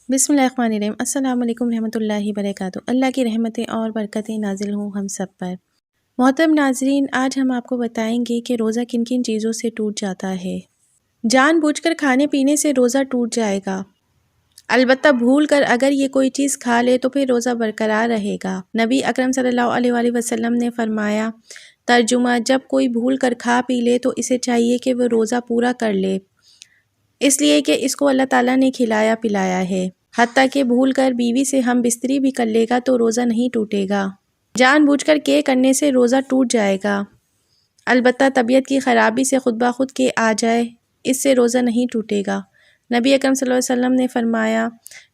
بسم اللہ الرحمن الرحیم۔ السلام علیکم رحمۃ اللہ وبرکاتہ۔ اللہ کی رحمتیں اور برکتیں نازل ہوں ہم سب پر۔ محترم ناظرین، آج ہم آپ کو بتائیں گے کہ روزہ کن کن چیزوں سے ٹوٹ جاتا ہے۔ جان بوجھ کر کھانے پینے سے روزہ ٹوٹ جائے گا، البتہ بھول کر اگر یہ کوئی چیز کھا لے تو پھر روزہ برقرار رہے گا۔ نبی اکرم صلی اللہ علیہ وآلہ وسلم نے فرمایا، ترجمہ: جب کوئی بھول کر کھا پی لے تو اسے چاہیے کہ وہ روزہ پورا کر لے، اس لیے کہ اس کو اللہ تعالیٰ نے کھلایا پلایا ہے۔ حتیٰ کہ بھول کر بیوی سے ہم بستری بھی کر لے گا تو روزہ نہیں ٹوٹے گا۔ جان بوجھ کر کرنے سے روزہ ٹوٹ جائے گا، البتہ طبیعت کی خرابی سے خود بخود آ جائے، اس سے روزہ نہیں ٹوٹے گا۔ نبی اکرم صلی اللہ علیہ وسلم نے فرمایا،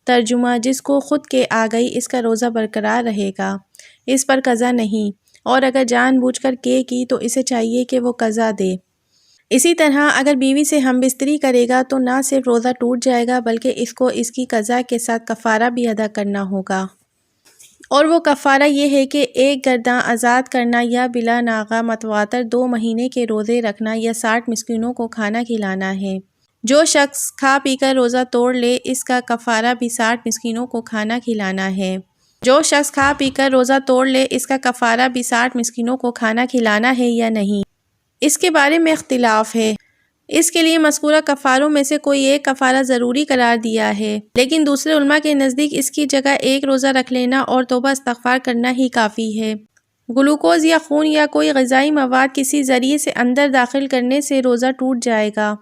ترجمہ: جس کو خود آ گئی اس کا روزہ برقرار رہے گا، اس پر قضا نہیں، اور اگر جان بوجھ کر کی تو اسے چاہیے کہ وہ قضا دے۔ اسی طرح اگر بیوی سے ہم بستری کرے گا تو نہ صرف روزہ ٹوٹ جائے گا بلکہ اس کو اس کی قضا کے ساتھ کفارہ بھی ادا کرنا ہوگا، اور وہ کفارہ یہ ہے کہ ایک گرداں آزاد کرنا یا بلا ناغہ متواتر 2 مہینے کے روزے رکھنا یا 60 مسکینوں کو کھانا کھلانا ہے۔ جو شخص کھا پی کر روزہ توڑ لے اس کا کفارہ بھی 60 مسکینوں کو کھانا کھلانا ہے۔ جو شخص کھا پی کر روزہ توڑ لے اس کا کفارہ بھی 60 مسکینوں کو کھانا کھلانا ہے یا نہیں، اس کے بارے میں اختلاف ہے۔ اس کے لیے مذکورہ کفاروں میں سے کوئی ایک کفارہ ضروری قرار دیا ہے، لیکن دوسرے علماء کے نزدیک اس کی جگہ ایک روزہ رکھ لینا اور توبہ استغفار کرنا ہی کافی ہے۔ گلوکوز یا خون یا کوئی غذائی مواد کسی ذریعے سے اندر داخل کرنے سے روزہ ٹوٹ جائے گا،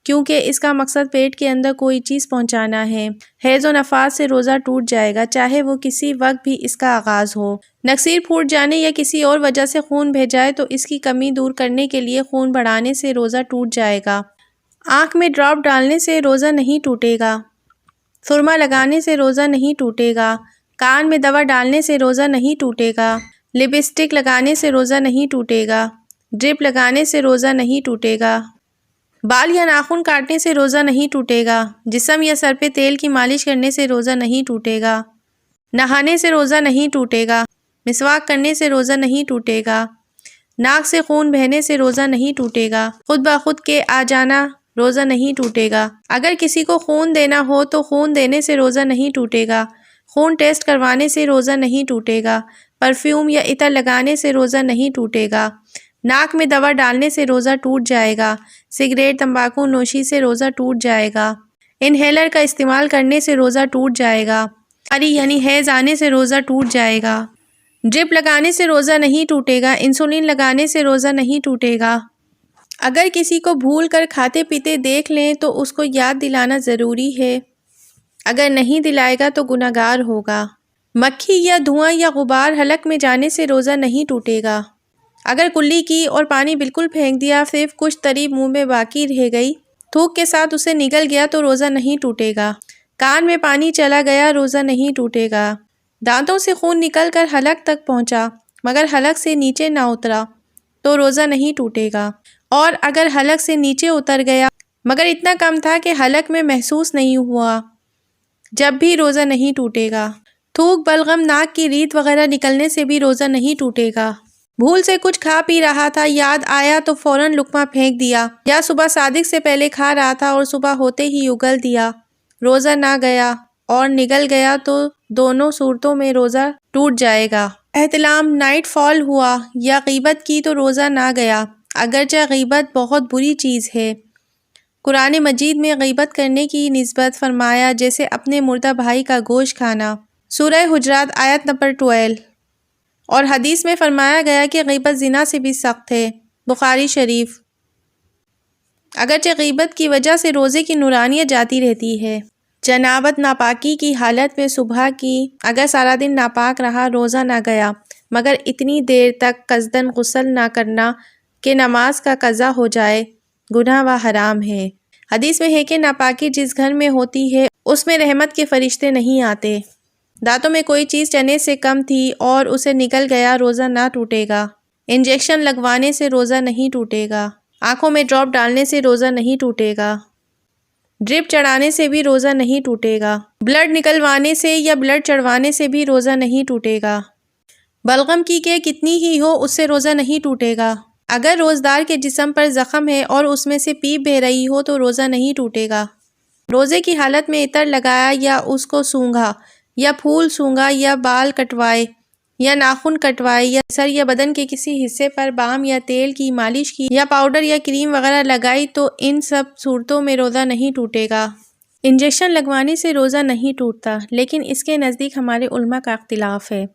کیونکہ اس کا مقصد پیٹ کے اندر کوئی چیز پہنچانا ہے۔ حیض و نفاس سے روزہ ٹوٹ جائے گا، چاہے وہ کسی وقت بھی اس کا آغاز ہو۔ نکسیر پھوٹ جانے یا کسی اور وجہ سے خون بہہ جائے تو اس کی کمی دور کرنے کے لیے خون بڑھانے سے روزہ ٹوٹ جائے گا۔ آنکھ میں ڈراپ ڈالنے سے روزہ نہیں ٹوٹے گا۔ سرما لگانے سے روزہ نہیں ٹوٹے گا۔ کان میں دوا ڈالنے سے روزہ نہیں ٹوٹے گا۔ لپسٹک لگانے سے روزہ نہیں ٹوٹے گا۔ ڈرپ لگانے سے روزہ نہیں ٹوٹے گا۔ بال یا ناخن کاٹنے سے روزہ نہیں ٹوٹے گا۔ جسم یا سر پہ تیل کی مالش کرنے سے روزہ نہیں ٹوٹے گا۔ نہانے سے روزہ نہیں ٹوٹے گا۔ مسواک کرنے سے روزہ نہیں ٹوٹے گا۔ ناک سے خون بہنے سے روزہ نہیں ٹوٹے گا۔ خود بخود آ جانا روزہ نہیں ٹوٹے گا۔ اگر کسی کو خون دینا ہو تو خون دینے سے روزہ نہیں ٹوٹے گا۔ خون ٹیسٹ کروانے سے روزہ نہیں ٹوٹے گا۔ پرفیوم یا عطر لگانے سے روزہ نہیں ٹوٹے گا۔ ناک میں دوا ڈالنے سے روزہ ٹوٹ جائے گا۔ سگریٹ تمباکو نوشی سے روزہ ٹوٹ جائے گا۔ انہیلر کا استعمال کرنے سے روزہ ٹوٹ جائے گا۔ یعنی حیض آنے سے روزہ ٹوٹ جائے گا۔ ڈرپ لگانے سے روزہ نہیں ٹوٹے گا۔ انسولین لگانے سے روزہ نہیں ٹوٹے گا۔ اگر کسی کو بھول کر کھاتے پیتے دیکھ لیں تو اس کو یاد دلانا ضروری ہے، اگر نہیں دلائے گا تو گنہگار ہوگا۔ مکھی یا دھواں یا غبار حلق میں جانے سے روزہ نہیں ٹوٹے گا۔ اگر کلی کی اور پانی بالکل پھینک دیا، صرف کچھ تری منہ میں باقی رہ گئی، تھوک کے ساتھ اسے نگل گیا تو روزہ نہیں ٹوٹے گا۔ کان میں پانی چلا گیا، روزہ نہیں ٹوٹے گا۔ دانتوں سے خون نکل کر حلق تک پہنچا مگر حلق سے نیچے نہ اترا تو روزہ نہیں ٹوٹے گا، اور اگر حلق سے نیچے اتر گیا مگر اتنا کم تھا کہ حلق میں محسوس نہیں ہوا، جب بھی روزہ نہیں ٹوٹے گا۔ تھوک، بلغم، ناک کی ریت وغیرہ نکلنے سے بھی روزہ نہیں ٹوٹے گا۔ بھول سے کچھ کھا پی رہا تھا، یاد آیا تو فوراً لقمہ پھینک دیا، یا صبح صادق سے پہلے کھا رہا تھا اور صبح ہوتے ہی اگل دیا، روزہ نہ گیا، اور نگل گیا تو دونوں صورتوں میں روزہ ٹوٹ جائے گا۔ احتلام، نائٹ فال ہوا یا غیبت کی تو روزہ نہ گیا، اگرچہ غیبت بہت بری چیز ہے۔ قرآن مجید میں غیبت کرنے کی نسبت فرمایا جیسے اپنے مردہ بھائی کا گوشت کھانا، سورہ حجرات آیت نمبر 12، اور حدیث میں فرمایا گیا کہ غیبت زنا سے بھی سخت ہے، بخاری شریف۔ اگرچہ غیبت کی وجہ سے روزے کی نورانیت جاتی رہتی ہے۔ جنابت، ناپاکی کی حالت میں صبح کی اگر سارا دن ناپاک رہا، روزہ نہ گیا، مگر اتنی دیر تک قصداً غسل نہ کرنا کہ نماز کا قضا ہو جائے، گناہ و حرام ہے۔ حدیث میں ہے کہ ناپاکی جس گھر میں ہوتی ہے اس میں رحمت کے فرشتے نہیں آتے۔ دانتوں میں کوئی چیز چنے سے کم تھی اور اسے نکل گیا، روزہ نہ ٹوٹے گا۔ انجیکشن لگوانے سے روزہ نہیں ٹوٹے گا۔ آنکھوں میں ڈراپ ڈالنے سے روزہ نہیں ٹوٹے گا۔ ڈرپ چڑھانے سے بھی روزہ نہیں ٹوٹے گا۔ بلڈ نکلوانے سے یا بلڈ چڑھوانے سے بھی روزہ نہیں ٹوٹے گا۔ بلغم کی کہ کتنی ہی ہو اس سے روزہ نہیں ٹوٹے گا۔ اگر روزدار کے جسم پر زخم ہے اور اس میں سے پیپ بہہ رہی ہو تو روزہ نہیں ٹوٹے گا۔ روزے کی حالت میں عطر لگایا یا اس کو سونگھا یا پھول سونگھا یا بال کٹوائے یا ناخن کٹوائے یا سر یا بدن کے کسی حصے پر بام یا تیل کی مالش کی یا پاؤڈر یا کریم وغیرہ لگائی تو ان سب صورتوں میں روزہ نہیں ٹوٹے گا۔ انجیکشن لگوانے سے روزہ نہیں ٹوٹتا، لیکن اس کے نزدیک ہمارے علماء کا اختلاف ہے۔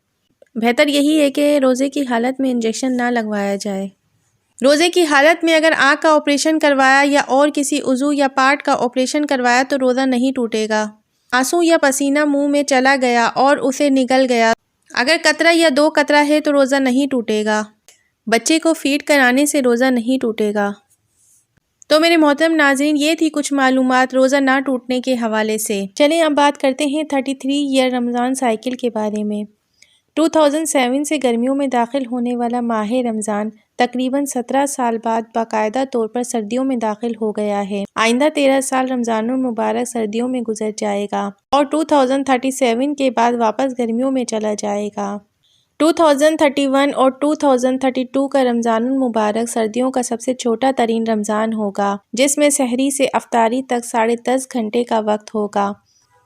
بہتر یہی ہے کہ روزے کی حالت میں انجیکشن نہ لگوایا جائے۔ روزے کی حالت میں اگر آنکھ کا آپریشن کروایا یا اور کسی عضو یا پارٹ کا آپریشن کروایا تو روزہ نہیں ٹوٹے گا۔ آنسو یا پسینہ منہ میں چلا گیا اور اسے نگل گیا، اگر قطرہ یا 2 قطرہ ہے تو روزہ نہیں ٹوٹے گا۔ بچے کو فیڈ کرانے سے روزہ نہیں ٹوٹے گا۔ تو میرے محترم ناظرین، یہ تھی کچھ معلومات روزہ نہ ٹوٹنے کے حوالے سے۔ چلیں اب بات کرتے ہیں 33 ایئر رمضان سائیکل کے بارے میں۔ 2007 سے گرمیوں میں داخل ہونے والا ماہ رمضان تقریباً 17 سال بعد باقاعدہ طور پر سردیوں میں داخل ہو گیا ہے۔ آئندہ 13 سال رمضان المبارک سردیوں میں گزر جائے گا اور 2037 کے بعد واپس گرمیوں میں چلا جائے گا۔ 2031 اور 2032 کا رمضان المبارک سردیوں کا سب سے چھوٹا ترین رمضان ہوگا، جس میں سحری سے افطاری تک 10.5 گھنٹے کا وقت ہوگا۔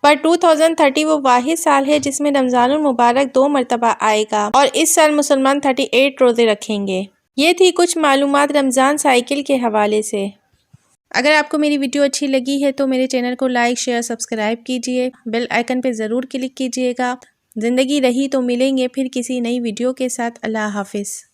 پر 2030 وہ واحد سال ہے جس میں رمضان المبارک 2 مرتبہ آئے گا اور اس سال مسلمان 38 روزے رکھیں گے۔ یہ تھی کچھ معلومات رمضان سائیکل کے حوالے سے۔ اگر آپ کو میری ویڈیو اچھی لگی ہے تو میرے چینل کو لائک، شیئر، سبسکرائب کیجئے، بیل آئیکن پہ ضرور کلک کیجئے گا۔ زندگی رہی تو ملیں گے پھر کسی نئی ویڈیو کے ساتھ۔ اللہ حافظ۔